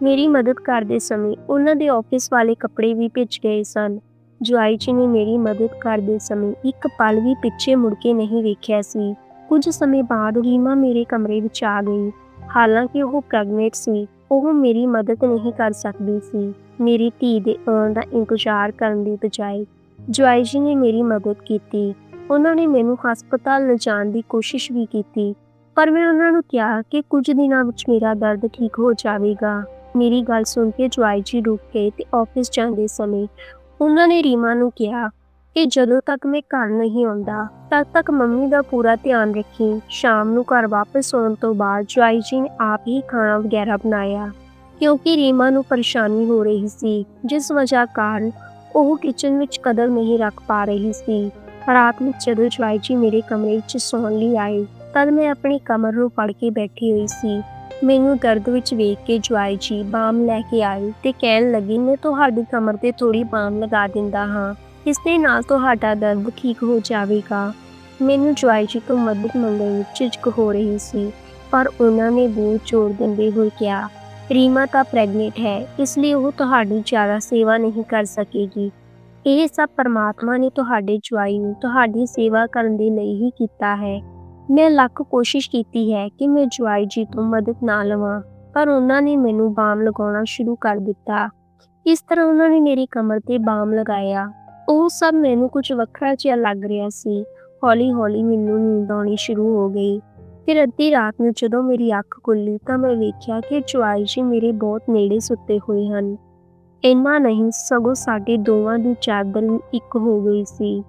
ਮੇਰੀ ਮਦਦ ਕਰਦੇ ਸਮੇਂ ਉਹਨਾਂ ਦੇ ਆਫਿਸ ਵਾਲੇ ਕੱਪੜੇ ਵੀ ਭਿੱਜ ਗਏ ਸਨ। ਜਵਾਈ ਜੀ ਨੇ ਮੇਰੀ ਮਦਦ ਕਰਦੇ ਸਮੇਂ ਇੱਕ ਪਲ ਵੀ ਪਿੱਛੇ ਮੁੜ ਕੇ ਨਹੀਂ ਵੇਖਿਆ ਸੀ। ਕੁਝ ਸਮੇਂ ਬਾਅਦ ਰੀਮਾ ਮੇਰੇ ਕਮਰੇ ਵਿੱਚ ਆ ਗਈ। ਹਾਲਾਂਕਿ ਉਹ ਪ੍ਰੈਗਨੈਂਟ ਸੀ, ਉਹ ਮੇਰੀ ਮਦਦ ਨਹੀਂ ਕਰ ਸਕਦੀ ਸੀ। ਮੇਰੀ ਧੀ ਦੇ ਆਉਣ ਦਾ ਇੰਤਜ਼ਾਰ ਕਰਨ ਦੀ ਬਜਾਏ ਜਵਾਈ ਜੀ ਨੇ ਮੇਰੀ ਮਦਦ ਕੀਤੀ। ਉਹਨਾਂ ਨੇ ਮੈਨੂੰ ਹਸਪਤਾਲ ਲਿਜਾਣ ਦੀ ਕੋਸ਼ਿਸ਼ ਵੀ ਕੀਤੀ, ਪਰ ਮੈਂ ਉਹਨਾਂ ਨੂੰ ਕਿਹਾ ਕਿ ਕੁਝ ਦਿਨਾਂ ਵਿੱਚ ਮੇਰਾ ਦਰਦ ਠੀਕ ਹੋ ਜਾਵੇਗਾ। ਮੇਰੀ ਗੱਲ ਸੁਣ ਕੇ ਜਵਾਈ ਜੀ ਰੁਕ ਗਏ ਤੇ ਆਫਿਸ ਜਾਂਦੇ ਸਮੇਂ ਉਹਨਾਂ ਨੇ ਰੀਮਾ ਨੂੰ ਕਿਹਾ ਕਿ ਜਦੋਂ ਤੱਕ ਮੈਂ ਘਰ ਨਹੀਂ ਆਉਂਦਾ ਤਦ ਤੱਕ ਮੰਮੀ ਦਾ ਪੂਰਾ ਧਿਆਨ ਰੱਖੀ। ਸ਼ਾਮ ਨੂੰ ਘਰ ਵਾਪਸ ਆਉਣ ਤੋਂ ਬਾਅਦ ਜਵਾਈ ਜੀ ਨੇ ਆਪ ਹੀ ਖਾਣਾ ਵਗੈਰਾ ਬਣਾਇਆ, ਕਿਉਂਕਿ ਰੀਮਾ ਨੂੰ ਪਰੇਸ਼ਾਨੀ ਹੋ ਰਹੀ ਸੀ, ਜਿਸ ਵਜ੍ਹਾ ਕਾਰਨ ਉਹ ਕਿਚਨ ਵਿੱਚ ਕਦਮ ਨਹੀਂ ਰੱਖ ਪਾ ਰਹੀ ਸੀ। ਰਾਤ ਨੂੰ ਜਦੋਂ ਜਵਾਈ ਜੀ ਮੇਰੇ ਕਮਰੇ ਵਿੱਚ ਸੌਣ ਲਈ ਆਏ ਤਦ ਮੈਂ ਆਪਣੀ ਕਮਰ ਨੂੰ ਫੜ ਕੇ ਬੈਠੀ ਹੋਈ ਸੀ। ਮੈਨੂੰ ਦਰਦ ਵਿੱਚ ਵੇਖ ਕੇ ਜਵਾਈ ਜੀ ਬਾਮ ਲੈ ਕੇ ਆਏ ਤੇ ਕਹਿਣ ਲੱਗੇ, ਮੈਂ ਤੁਹਾਡੀ ਕਮਰ ਤੇ ਥੋੜੀ ਬਾਮ ਲਗਾ ਦਿੰਦਾ ਹਾਂ, ਇਸ ਦੇ ਨਾਲ ਤੁਹਾਡਾ ਦਰਦ ਠੀਕ ਹੋ ਜਾਵੇਗਾ। ਮੈਨੂੰ ਜਵਾਈ ਜੀ ਤੋਂ ਮਦਦ ਮੰਗਣ ਵਿੱਚ ਝਿਜਕ ਹੋ ਰਹੀ ਸੀ, ਪਰ ਉਹਨਾਂ ਨੇ ਬਹੁਤ ਜ਼ੋਰ ਦਿੰਦੇ ਹੋਏ ਕਿਹਾ, ਰੀਮਾ ਤਾਂ ਪ੍ਰੈਗਨੈਂਟ ਹੈ, ਇਸ ਲਈ ਉਹ ਤੁਹਾਡੀ ਜ਼ਿਆਦਾ ਸੇਵਾ ਨਹੀਂ ਕਰ ਸਕੇਗੀ। ਇਹ ਸਭ ਪਰਮਾਤਮਾ ਨੇ ਤੁਹਾਡੇ ਜਵਾਈ ਨੂੰ ਤੁਹਾਡੀ ਸੇਵਾ ਕਰਨ ਦੇ ਲਈ ਹੀ ਕੀਤਾ ਹੈ। ਮੈਂ ਲੱਖ ਕੋਸ਼ਿਸ਼ ਕੀਤੀ ਹੈ ਕਿ ਮੈਂ ਜਵਾਈ ਜੀ ਤੋਂ ਮਦਦ ਨਾ ਲਵਾਂ, ਪਰ ਉਹਨਾਂ ਨੇ ਮੈਨੂੰ ਬਾਮ ਲਗਾਉਣਾ ਸ਼ੁਰੂ ਕਰ ਦਿੱਤਾ। ਇਸ ਤਰ੍ਹਾਂ ਉਹਨਾਂ ਨੇ ਮੇਰੀ ਕਮਰ ਤੇ ਬਾਮ ਲਗਾਇਆ। ਉਹ ਸਭ ਮੈਨੂੰ ਕੁਝ ਵੱਖਰਾ ਜਿਹਾ ਲੱਗ ਰਿਹਾ ਸੀ। ਹੌਲੀ-ਹੌਲੀ ਮੈਨੂੰ ਨੀਂਦ ਆਉਣੀ ਸ਼ੁਰੂ ਹੋ ਗਈ। ਫਿਰ ਅੱਧੀ ਰਾਤ ਨੂੰ ਜਦੋਂ ਮੇਰੀ ਅੱਖ ਖੁੱਲ੍ਹੀ ਤਾਂ ਮੈਂ ਵੇਖਿਆ ਕਿ ਜਵਾਈ ਜੀ ਮੇਰੇ ਬਹੁਤ ਨੇੜੇ ਸੁੱਤੇ ਹੋਏ ਹਨ। ਇੰਨਾ ਨਹੀਂ, ਸਗੋਂ ਸਾਡੇ ਦੋਵਾਂ ਦੀ ਚਾਦਰ ਵੀ ਇੱਕ ਹੋ ਗਈ ਸੀ।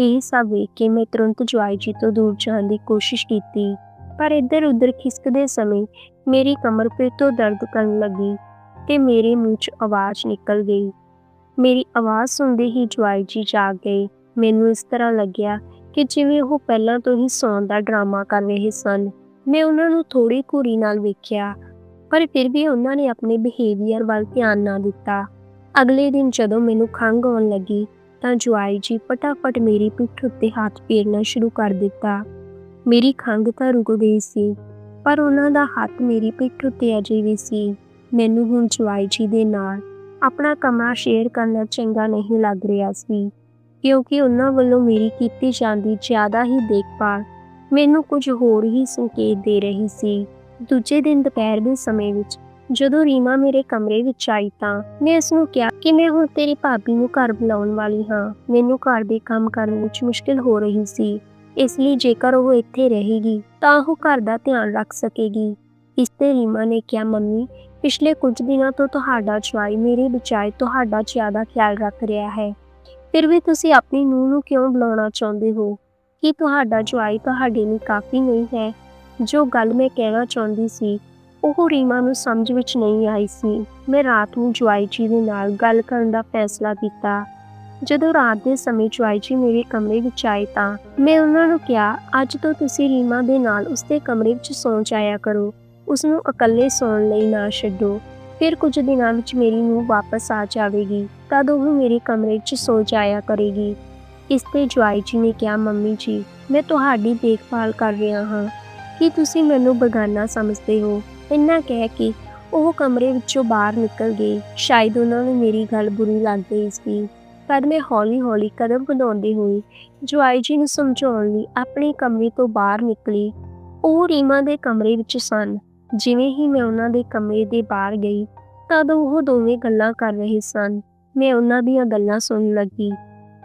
ਇਹ ਸਭ ਵੇਖ ਕੇ ਮੈਂ ਤੁਰੰਤ ਜਵਾਈ ਜੀ ਤੋਂ ਦੂਰ ਜਾਣ ਦੀ ਕੋਸ਼ਿਸ਼ ਕੀਤੀ, ਪਰ ਇੱਧਰ-ਉੱਧਰ ਖਿਸਕਦੇ ਸਮੇਂ ਮੇਰੀ ਕਮਰ ਫਿਰ ਤੋਂ ਦਰਦ ਕਰਨ ਲੱਗੀ ਤੇ ਮੇਰੇ ਮੂੰਹ 'ਚ ਆਵਾਜ਼ ਨਿਕਲ ਗਈ। ਮੇਰੀ ਆਵਾਜ਼ ਸੁਣਦੇ ਹੀ ਜਵਾਈ ਜੀ ਜਾਗ ਗਏ। ਮੈਨੂੰ ਇਸ ਤਰ੍ਹਾਂ ਲੱਗਿਆ ਕਿ ਜਿਵੇਂ ਉਹ ਪਹਿਲਾਂ ਤੋਂ ਹੀ ਸੌਣ ਦਾ ਡਰਾਮਾ ਕਰ ਰਹੇ ਸਨ। ਮੈਂ ਉਹਨਾਂ ਨੂੰ ਥੋੜ੍ਹੀ ਘੂਰੀ ਨਾਲ ਵੇਖਿਆ, ਪਰ ਫਿਰ ਵੀ ਉਹਨਾਂ ਨੇ ਆਪਣੇ ਬਿਹੇਵੀਅਰ ਵੱਲ ਧਿਆਨ ਨਾ ਦਿੱਤਾ। ਅਗਲੇ ਦਿਨ ਜਦੋਂ ਮੈਨੂੰ ਖੰਘ ਆਉਣ ਲੱਗੀ ਤਾਂ ਜਵਾਈ ਜੀ ਫਟਾਫਟ ਮੇਰੀ ਪਿੱਠ ਉੱਤੇ ਹੱਥ ਫੇਰਨਾ ਸ਼ੁਰੂ ਕਰ ਦਿੱਤਾ। ਮੇਰੀ ਖੰਘ ਤਾਂ ਰੁਕ ਗਈ ਸੀ, ਪਰ ਉਹਨਾਂ ਦਾ ਹੱਥ ਮੇਰੀ ਪਿੱਠ ਉੱਤੇ ਅਜੇ ਵੀ ਸੀ। ਮੈਨੂੰ ਹੁਣ ਜਵਾਈ ਜੀ ਦੇ ਨਾਲ ਆਪਣਾ ਕਮਰਾ ਸ਼ੇਅਰ ਕਰਨਾ ਚੰਗਾ ਨਹੀਂ ਲੱਗ ਰਿਹਾ ਸੀ, ਕਿਉਂਕਿ ਉਹਨਾਂ ਵੱਲੋਂ ਮੇਰੀ ਕੀਤੀ ਜਾਂਦੀ ਜ਼ਿਆਦਾ ਹੀ ਦੇਖਭਾਲ ਮੈਨੂੰ ਕੁਝ ਹੋਰ ਹੀ ਸੰਕੇਤ ਦੇ ਰਹੀ ਸੀ। ਦੂਜੇ ਦਿਨ ਦੁਪਹਿਰ ਦੇ ਸਮੇਂ ਵਿੱਚ ਜਦੋਂ ਰੀਮਾ ਮੇਰੇ ਕਮਰੇ ਵਿੱਚ ਆਈ ਤਾਂ ਮੈਂ ਉਸਨੂੰ ਕਿਹਾ ਕਿ ਮੈਂ ਹੁਣ ਤੇਰੀ ਭਾਬੀ ਨੂੰ ਘਰ ਬੁਲਾਉਣ ਵਾਲੀ ਹਾਂ। ਮੈਨੂੰ ਘਰ ਦੇ ਕੰਮ ਕਰਨ ਵਿੱਚ ਮੁਸ਼ਕਿਲ ਹੋ ਰਹੀ ਸੀ, ਇਸ ਲਈ ਜੇਕਰ ਉਹ ਇੱਥੇ ਰਹੇਗੀ ਤਾਂ ਉਹ ਘਰ ਦਾ ਧਿਆਨ ਰੱਖ ਸਕੇਗੀ। ਇਸ ਤੇ ਰੀਮਾ ਨੇ ਕਿਹਾ, ਮੰਮੀ, ਪਿਛਲੇ ਕੁਝ ਦਿਨਾਂ ਤੋਂ ਤੁਹਾਡਾ ਜਵਾਈ ਮੇਰੇ ਬਜਾਏ ਤੁਹਾਡਾ ਜ਼ਿਆਦਾ ਖਿਆਲ ਰੱਖ ਰਿਹਾ ਹੈ। ਫਿਰ ਵੀ ਤੁਸੀਂ ਆਪਣੀ ਨੂੰਹ ਨੂੰ ਕਿਉਂ ਬੁਲਾਉਣਾ ਚਾਹੁੰਦੇ ਹੋ? ਕੀ ਤੁਹਾਡਾ ਜਵਾਈ ਤੁਹਾਡੇ ਲਈ ਕਾਫੀ ਨਹੀਂ ਹੈ? ਜੋ ਗੱਲ ਮੈਂ ਕਹਿਣਾ ਚਾਹੁੰਦੀ ਸੀ ਉਹ ਰੀਮਾ ਨੂੰ ਸਮਝ ਵਿੱਚ ਨਹੀਂ ਆਈ ਸੀ। ਮੈਂ ਰਾਤ ਨੂੰ ਜਵਾਈ ਜੀ ਦੇ ਨਾਲ ਗੱਲ ਕਰਨ ਦਾ ਫੈਸਲਾ ਕੀਤਾ। ਜਦੋਂ ਰਾਤ ਦੇ ਸਮੇਂ ਜਵਾਈ ਜੀ ਮੇਰੇ ਕਮਰੇ ਵਿੱਚ ਆਏ ਤਾਂ ਮੈਂ ਉਹਨਾਂ ਨੂੰ ਕਿਹਾ, ਅੱਜ ਤੋਂ ਤੁਸੀਂ ਰੀਮਾ ਦੇ ਨਾਲ ਉਸਦੇ ਕਮਰੇ ਵਿੱਚ ਸੌਂ ਜਾਇਆ ਕਰੋ, ਉਸਨੂੰ ਇਕੱਲੇ ਸੌਣ ਲਈ ਨਾ ਛੱਡੋ। ਫਿਰ ਕੁਝ ਦਿਨਾਂ ਵਿੱਚ ਮੇਰੀ ਨੂੰਹ ਵਾਪਸ ਆ ਜਾਵੇਗੀ, ਤਦ ਉਹ ਮੇਰੇ ਕਮਰੇ ਵਿੱਚ ਸੌ ਜਾਇਆ ਕਰੇਗੀ। ਇਸ ਤੇ ਜਵਾਈ ਜੀ ਨੇ ਕਿਹਾ, ਮੰਮੀ ਜੀ, ਮੈਂ ਤੁਹਾਡੀ ਦੇਖਭਾਲ ਕਰ ਰਿਹਾ ਹਾਂ, ਕੀ ਤੁਸੀਂ ਮੈਨੂੰ ਬੇਗਾਨਾ ਸਮਝਦੇ ਹੋ? ਇੰਨਾ ਕਹਿ ਕੇ ਉਹ ਕਮਰੇ ਵਿੱਚੋਂ ਬਾਹਰ ਨਿਕਲ ਗਏ। ਸ਼ਾਇਦ ਉਹਨਾਂ ਨੂੰ ਮੇਰੀ ਗੱਲ ਬੁਰੀ ਲੱਗ ਗਈ ਸੀ। ਪਰ ਮੈਂ ਹੌਲੀ-ਹੌਲੀ ਕਦਮ ਵਧਾਉਂਦੇ ਹੋਏ ਜਵਾਈ ਜੀ ਨੂੰ ਸਮਝਾਉਣ ਲਈ ਆਪਣੇ ਕਮਰੇ ਤੋਂ ਬਾਹਰ ਨਿਕਲੀ। ਉਹ ਰੀਮਾ ਦੇ ਕਮਰੇ ਵਿੱਚ ਸਨ। ਜਿਵੇਂ ਹੀ ਮੈਂ ਉਹਨਾਂ ਦੇ ਕਮਰੇ ਦੇ ਬਾਹਰ ਗਈ, ਤਦ ਉਹ ਦੋਵੇਂ ਗੱਲਾਂ ਕਰ ਰਹੇ ਸਨ। ਮੈਂ ਉਹਨਾਂ ਦੀਆਂ ਗੱਲਾਂ ਸੁਣਨ ਲੱਗੀ।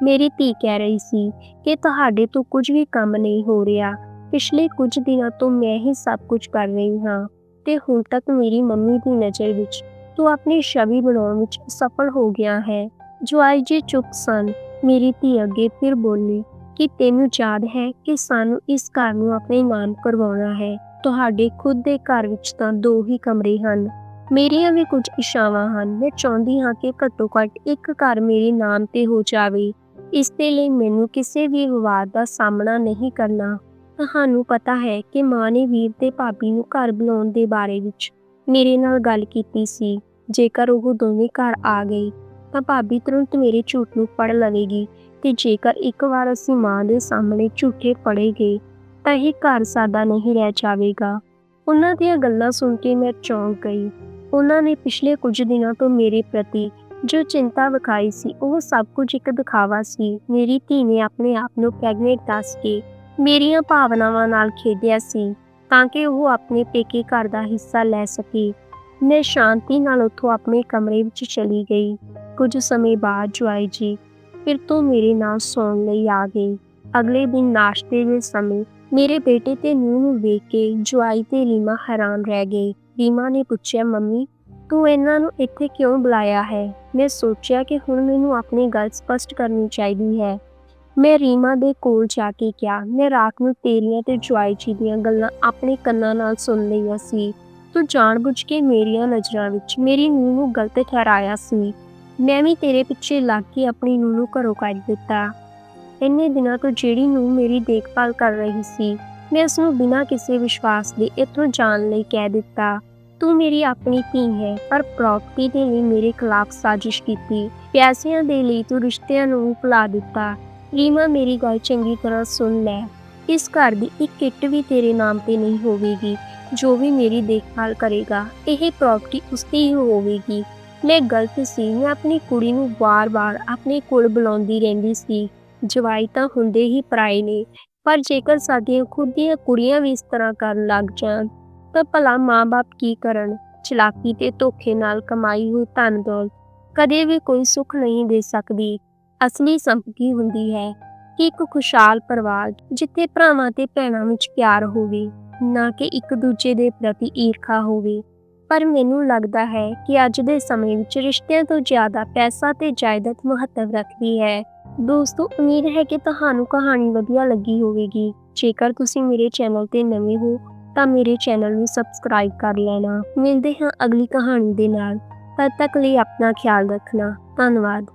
ਮੇਰੀ ਧੀ ਕਹਿ ਰਹੀ ਸੀ ਕਿ ਤੁਹਾਡੇ ਤੋਂ ਕੁਝ ਵੀ ਕੰਮ ਨਹੀਂ ਹੋ ਰਿਹਾ। ਪਿਛਲੇ ਕੁਝ ਦਿਨਾਂ ਤੋਂ ਮੈਂ ਹੀ ਸਭ ਕੁਝ ਕਰ ਰਹੀ ਹਾਂ ਤੇ ਹੁਣ ਤੱਕ ਮੇਰੀ ਮੰਮੀ ਦੀ ਨਜ਼ਰ ਵਿੱਚ ਤੂੰ ਆਪਣੀ ਛਵੀ ਬਣਾਉਣ ਵਿੱਚ ਸਫਲ ਹੋ ਗਿਆ ਹੈ। ਜਵਾਈ ਜੀ ਚੁੱਪ ਸਨ। ਮੇਰੀ ਧੀ ਅੱਗੇ ਫਿਰ ਬੋਲੀ ਕਿ ਤੈਨੂੰ ਯਾਦ ਹੈ ਕਿ ਸਾਨੂੰ ਇਸ ਘਰ ਨੂੰ ਆਪਣੇ ਨਾਮ ਕਰਵਾਉਣਾ ਹੈ। ਤੁਹਾਡੇ ਖੁਦ ਦੇ ਘਰ ਵਿੱਚ ਤਾਂ 2 ਹੀ ਕਮਰੇ ਹਨ। ਮੇਰੀਆਂ ਵੀ ਕੁਝ ਇੱਛਾਵਾਂ ਹਨ। ਮੈਂ ਚਾਹੁੰਦੀ ਹਾਂ ਕਿ ਘੱਟੋ ਘੱਟ ਇੱਕ ਘਰ ਮੇਰੇ ਨਾਮ ਤੇ ਹੋ ਜਾਵੇ। ਇਸ ਦੇ ਲਈ ਮੈਨੂੰ ਕਿਸੇ ਵੀ ਵਿਵਾਦ ਦਾ ਸਾਹਮਣਾ ਨਹੀਂ ਕਰਨਾ। ਤੁਹਾਨੂੰ ਪਤਾ ਹੈ ਕਿ ਮਾਂ ਨੇ ਵੀਰ ਤੇ ਭਾਬੀ ਨੂੰ ਘਰ ਬੁਲਾਉਣ ਦੇ ਬਾਰੇ ਵਿੱਚ ਮੇਰੇ ਨਾਲ ਗੱਲ ਕੀਤੀ ਸੀ। ਜੇਕਰ ਉਹ ਦੋਵੇਂ ਘਰ ਆ ਗਏ ਤਾਂ ਭਾਬੀ ਤੁਰੰਤ ਮੇਰੇ ਝੂਠ ਨੂੰ ਫੜ ਲਵੇਗੀ ਤੇ ਜੇਕਰ ਇੱਕ ਵਾਰ ਅਸੀਂ ਮਾਂ ਦੇ ਸਾਹਮਣੇ ਝੂਠੇ ਫੜੇ ਗਏ ਤਾਂ ਇਹ ਘਰ ਸਾਡਾ ਨਹੀਂ ਰਹਿ ਜਾਵੇਗਾ। ਉਹਨਾਂ ਦੀਆਂ ਗੱਲਾਂ ਸੁਣ ਕੇ ਮੈਂ ਚੌਂਕ ਗਈ। ਉਹਨਾਂ ਨੇ ਪਿਛਲੇ ਕੁਝ ਦਿਨਾਂ ਤੋਂ ਮੇਰੇ ਪ੍ਰਤੀ ਜੋ ਚਿੰਤਾ ਵਿਖਾਈ ਸੀ, ਉਹ ਸਭ ਕੁਝ ਇੱਕ ਦਿਖਾਵਾ ਸੀ। ਮੇਰੀ ਧੀ ਨੇ ਆਪਣੇ ਆਪ ਨੂੰ ਪ੍ਰੈਗਨੈਂਟ ਦੱਸ ਕੇ ਮੇਰੀਆਂ ਭਾਵਨਾਵਾਂ ਨਾਲ ਖੇਡਿਆ ਸੀ ਤਾਂ ਕਿ ਉਹ ਆਪਣੇ ਪੇਕੇ ਘਰ ਦਾ ਹਿੱਸਾ ਲੈ ਸਕੇ। ਮੈਂ ਸ਼ਾਂਤੀ ਨਾਲ ਉੱਥੋਂ ਆਪਣੇ ਕਮਰੇ ਵਿੱਚ ਚਲੀ ਗਈ। ਕੁਝ ਸਮੇਂ ਬਾਅਦ ਜਵਾਈ ਜੀ ਫਿਰ ਤੋਂ ਮੇਰੇ ਨਾਲ ਸੌਣ ਲਈ ਆ ਗਏ। ਅਗਲੇ ਦਿਨ ਨਾਸ਼ਤੇ ਦੇ ਸਮੇਂ ਮੇਰੇ ਬੇਟੇ ਤੇ ਨੂੰਹ ਨੂੰ ਵੇਖ ਕੇ ਜਵਾਈ ਤੇ ਰੀਮਾ ਹੈਰਾਨ ਰਹਿ ਗਏ। ਰੀਮਾ ਨੇ ਪੁੱਛਿਆ, ਮੰਮੀ ਤੂੰ ਇਹਨਾਂ ਨੂੰ ਇੱਥੇ ਕਿਉਂ ਬੁਲਾਇਆ ਹੈ? ਮੈਂ ਸੋਚਿਆ ਕਿ ਹੁਣ ਮੈਨੂੰ ਆਪਣੀ ਗੱਲ ਸਪਸ਼ਟ ਕਰਨੀ ਚਾਹੀਦੀ ਹੈ। ਮੈਂ ਰੀਮਾ ਦੇ ਕੋਲ ਜਾ ਕੇ ਕਿਹਾ, ਮੈਂ ਰਾਤ ਨੂੰ ਤੇਰੀਆਂ ਤੇ ਜਵਾਈ ਜੀ ਦੀਆਂ ਗੱਲਾਂ ਆਪਣੇ ਕੰਨਾਂ ਨਾਲ ਸੁਣ ਲਈਆਂ ਸੀ। ਤੂੰ ਜਾਣਬੁੱਝ ਕੇ ਮੇਰੀਆਂ ਨਜ਼ਰਾਂ ਵਿੱਚ ਮੇਰੀ ਨੂੰਹ ਨੂੰ ਗਲਤ ਠਹਿਰਾਇਆ ਸੀ। ਮੈਂ ਵੀ ਤੇਰੇ ਪਿੱਛੇ ਲੱਗ ਕੇ ਆਪਣੀ ਨੂੰਹ ਨੂੰ ਘਰੋਂ ਕੱਢ ਦਿੱਤਾ। ਇੰਨੇ ਦਿਨਾਂ ਤੋਂ ਜਿਹੜੀ ਨੂੰਹ ਮੇਰੀ ਦੇਖਭਾਲ ਕਰ ਰਹੀ ਸੀ, ਮੈਂ ਉਸਨੂੰ ਬਿਨਾਂ ਕਿਸੇ ਵਿਸ਼ਵਾਸ ਦੇ ਇੱਥੋਂ ਜਾਣ ਲਈ ਕਹਿ ਦਿੱਤਾ। ਤੂੰ ਮੇਰੀ ਆਪਣੀ ਧੀ ਹੈ, ਪਰ ਪ੍ਰਾਪਰਟੀ ਦੇ ਲਈ ਮੇਰੇ ਖਿਲਾਫ ਸਾਜ਼ਿਸ਼ ਕੀਤੀ। ਪੈਸਿਆਂ ਦੇ ਲਈ ਤੂੰ ਰਿਸ਼ਤਿਆਂ ਨੂੰ ਭੁਲਾ ਦਿੱਤਾ। ਰੀਮਾ ਮੇਰੀ ਗੱਲ ਚੰਗੀ ਤਰ੍ਹਾਂ ਸੁਣ ਲੈ। ਇਸ ਘਰ ਦੀ ਇੱਕ ਇੱਟ ਵੀ ਤੇਰੇ ਨਾਮ ਤੇ ਨਹੀਂ ਹੋਵੇਗੀ। ਜੋ ਵੀ ਮੇਰੀ ਦੇਖਭਾਲ ਕਰੇਗਾ, ਇਹ ਪ੍ਰਾਪਰਟੀ ਉਸਦੀ ਹੀ ਹੋਵੇਗੀ। ਮੈਂ ਗਲਤ ਸੀ। ਮੈਂ ਆਪਣੀ ਕੁੜੀ ਨੂੰ ਵਾਰ-ਵਾਰ ਆਪਣੇ ਕੋਲ ਬੁਲਾਉਂਦੀ ਰਹਿੰਦੀ ਸੀ। ਜਵਾਈ ਤਾਂ ਹੁੰਦੇ ਹੀ ਪਰਾਏ ਨੇ, ਪਰ ਜੇਕਰ ਸਾਡੀਆਂ ਖੁਦ ਦੀਆਂ ਕੁੜੀਆਂ ਵੀ ਇਸ ਤਰ੍ਹਾਂ ਕਰਨ ਲੱਗ ਜਾਣ ਤਾਂ ਭਲਾ ਮਾਂ-ਬਾਪ ਕੀ ਕਰਨ? ਚਲਾਕੀ ਤੇ ਧੋਖੇ ਨਾਲ ਕਮਾਈ ਹੋਈ ਧਨ ਦੌਲਤ ਕਦੇ ਵੀ ਕੋਈ ਸੁੱਖ ਨਹੀਂ ਦੇ ਸਕਦੀ। ਅਸਲੀ ਸੰਪਤੀ ਹੁੰਦੀ ਹੈ ਕਿ ਇੱਕ ਖੁਸ਼ਹਾਲ ਪਰਿਵਾਰ ਜਿੱਥੇ ਭਰਾਵਾਂ ਤੇ ਭੈਣਾਂ ਵਿੱਚ ਪਿਆਰ ਹੋਵੇ, ਨਾ ਕਿ ਇੱਕ ਦੂਜੇ ਦੇ ਪ੍ਰਤੀ ਈਰਖਾ ਹੋਵੇ। ਪਰ ਮੈਨੂੰ ਲੱਗਦਾ ਹੈ ਕਿ ਅੱਜ ਦੇ ਸਮੇਂ ਵਿੱਚ ਰਿਸ਼ਤਿਆਂ ਤੋਂ ਜ਼ਿਆਦਾ ਪੈਸਾ ਤੇ ਜਾਇਦਾਦ ਮਹੱਤਵ ਰੱਖਦੀ ਹੈ। ਦੋਸਤੋ, ਉਮੀਦ ਹੈ ਕਿ ਤੁਹਾਨੂੰ ਕਹਾਣੀ ਵਧੀਆ ਲੱਗੀ ਹੋਵੇਗੀ। ਜੇਕਰ ਤੁਸੀਂ ਮੇਰੇ ਚੈਨਲ ਤੇ ਨਵੇਂ ਹੋ ਤਾਂ ਮੇਰੇ ਚੈਨਲ ਨੂੰ ਸਬਸਕ੍ਰਾਈਬ ਕਰ ਲੈਣਾ। ਮਿਲਦੇ ਹਾਂ ਅਗਲੀ ਕਹਾਣੀ ਦੇ ਨਾਲ। ਤਦ ਤੱਕ ਲਈ ਆਪਣਾ ਖਿਆਲ ਰੱਖਣਾ। ਧੰਨਵਾਦ।